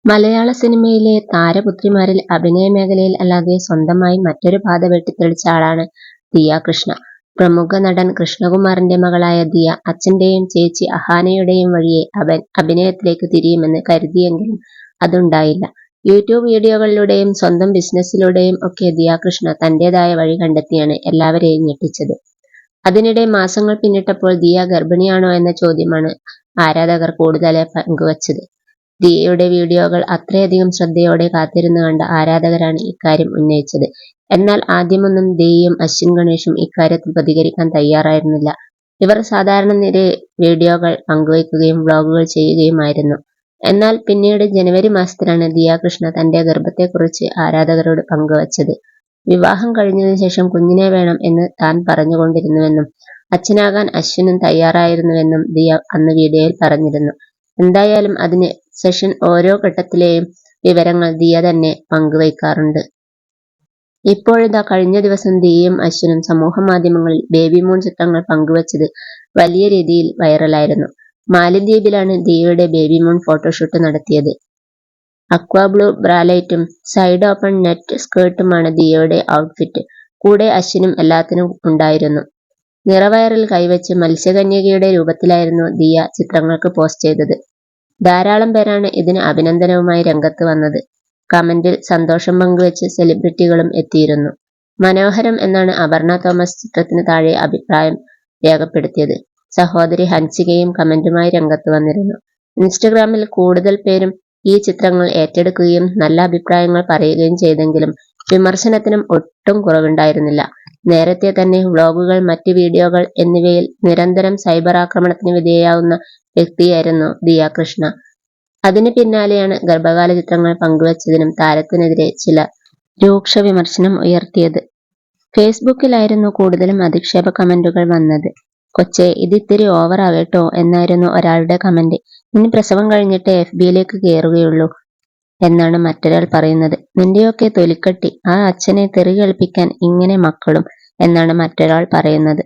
മലയാള സിനിമയിലെ താരപുത്രിമാരിൽ അഭിനയ മേഖലയിൽ അല്ലാതെ സ്വന്തമായി മറ്റൊരു പാത വെട്ടിത്തെളിച്ച ആളാണ് ദിയ കൃഷ്ണ. പ്രമുഖ നടൻ കൃഷ്ണകുമാറിന്റെ മകളായ ദിയ അച്ഛന്റെയും ചേച്ചി അഹാനയുടെയും വഴിയെ അഭിനയത്തിലേക്ക് തിരിയുമെന്ന് കരുതിയെങ്കിലും അതുണ്ടായില്ല. യൂട്യൂബ് വീഡിയോകളിലൂടെയും സ്വന്തം ബിസിനസ്സിലൂടെയും ഒക്കെ ദിയ കൃഷ്ണ തന്റേതായ വഴി കണ്ടെത്തിയാണ് എല്ലാവരെയും ഞെട്ടിച്ചത്. അതിനിടെ മാസങ്ങൾ പിന്നിട്ടപ്പോൾ ദിയ ഗർഭിണിയാണോ എന്ന ചോദ്യമാണ് ആരാധകർ കൂടുതലായി പങ്കുവച്ചത്. ദിയയുടെ വീഡിയോകൾ അത്രയധികം ശ്രദ്ധയോടെ കാത്തിരുന്നു കണ്ട ആരാധകരാണ് ഇക്കാര്യം ഉന്നയിച്ചത്. എന്നാൽ ആദ്യമൊന്നും ദിയയും അശ്വിൻ ഗണേഷും ഇക്കാര്യത്തിൽ പ്രതികരിക്കാൻ തയ്യാറായിരുന്നില്ല. ഇവർ സാധാരണ വീഡിയോകൾ പങ്കുവയ്ക്കുകയും വ്ളോഗുകൾ ചെയ്യുകയുമായിരുന്നു. എന്നാൽ പിന്നീട് ജനുവരി മാസത്തിലാണ് ദിയ കൃഷ്ണ തന്റെ ഗർഭത്തെക്കുറിച്ച് ആരാധകരോട് പങ്കുവച്ചത്. വിവാഹം കഴിഞ്ഞതിനു ശേഷം കുഞ്ഞിനെ വേണം എന്ന് താൻ പറഞ്ഞുകൊണ്ടിരുന്നുവെന്നും അച്ഛനാകാൻ അശ്വിനും തയ്യാറായിരുന്നുവെന്നും ദിയ അന്ന് വീഡിയോയിൽ പറഞ്ഞിരുന്നു. എന്തായാലും അതിന് ശേഷം ഓരോ ഘട്ടത്തിലെയും വിവരങ്ങൾ ദിയ തന്നെ പങ്കുവയ്ക്കാറുണ്ട്. ഇപ്പോഴിതാ കഴിഞ്ഞ ദിവസം ദിയയും അശ്വിനും സമൂഹമാധ്യമങ്ങളിൽ ബേബി മൂൺ ചിത്രങ്ങൾ പങ്കുവച്ചത് വലിയ രീതിയിൽ വൈറലായിരുന്നു. മാലിദ്വീപിലാണ് ദിയയുടെ ബേബി മൂൺ ഫോട്ടോഷൂട്ട് നടത്തിയത്. അക്വാ ബ്ലൂ ബ്രാലൈറ്റും സൈഡ് ഓപ്പൺ നെറ്റ് സ്കേർട്ടുമാണ് ദിയയുടെ ഔട്ട്ഫിറ്റ്. കൂടെ അശ്വിനും എല്ലാത്തിനും ഉണ്ടായിരുന്നു. നിറവയറിൽ കൈവച്ച് മത്സ്യകന്യകയുടെ രൂപത്തിലായിരുന്നു ദിയ ചിത്രങ്ങൾക്ക് പോസ്റ്റ് ചെയ്തത്. ധാരാളം പേരാണ് ഇതിന് അഭിനന്ദനവുമായി രംഗത്ത് വന്നത്. കമന്റിൽ സന്തോഷം പങ്കുവെച്ച് സെലിബ്രിറ്റികളും എത്തിയിരുന്നു. മനോഹരം എന്നാണ് അപർണ തോമസ് ചിത്രത്തിന് താഴെ അഭിപ്രായം രേഖപ്പെടുത്തിയത്. സഹോദരി ഹൻസികയും കമന്റുമായി രംഗത്ത് വന്നിരുന്നു. ഇൻസ്റ്റഗ്രാമിൽ കൂടുതൽ പേരും ഈ ചിത്രങ്ങൾ ഏറ്റെടുക്കുകയും നല്ല അഭിപ്രായങ്ങൾ പറയുകയും ചെയ്തെങ്കിലും വിമർശനത്തിനും ഒട്ടും കുറവുണ്ടായിരുന്നില്ല. നേരത്തെ തന്നെ വ്ളോഗുകൾ, മറ്റ് വീഡിയോകൾ എന്നിവയിൽ നിരന്തരം സൈബർ ആക്രമണത്തിന് വിധേയയാവുന്ന വ്യക്തിയായിരുന്നു ദിയ കൃഷ്ണ. അതിന് പിന്നാലെയാണ് ഗർഭകാല ചിത്രങ്ങൾ പങ്കുവച്ചതിനും താരത്തിനെതിരെ ചില രൂക്ഷ വിമർശനം ഉയർത്തിയത്. ഫേസ്ബുക്കിലായിരുന്നു കൂടുതലും അധിക്ഷേപ കമന്റുകൾ വന്നത്. "കൊച്ചേ, ഇതിത്തിരി ഓവറാവേട്ടോ" എന്നായിരുന്നു ഒരാളുടെ കമന്റ്. "ഇനി പ്രസവം കഴിഞ്ഞിട്ട് FBയിലേക്ക് കയറുകയുള്ളൂ" എന്നാണ് മറ്റൊരാൾ പറയുന്നത്. "നിന്റെയൊക്കെ തൊലിക്കട്ടി, ആ അച്ഛനെ തെറി കേൾപ്പിക്കാൻ ഇങ്ങനെ മക്കളും" എന്നാണ് മറ്റൊരാൾ പറയുന്നത്.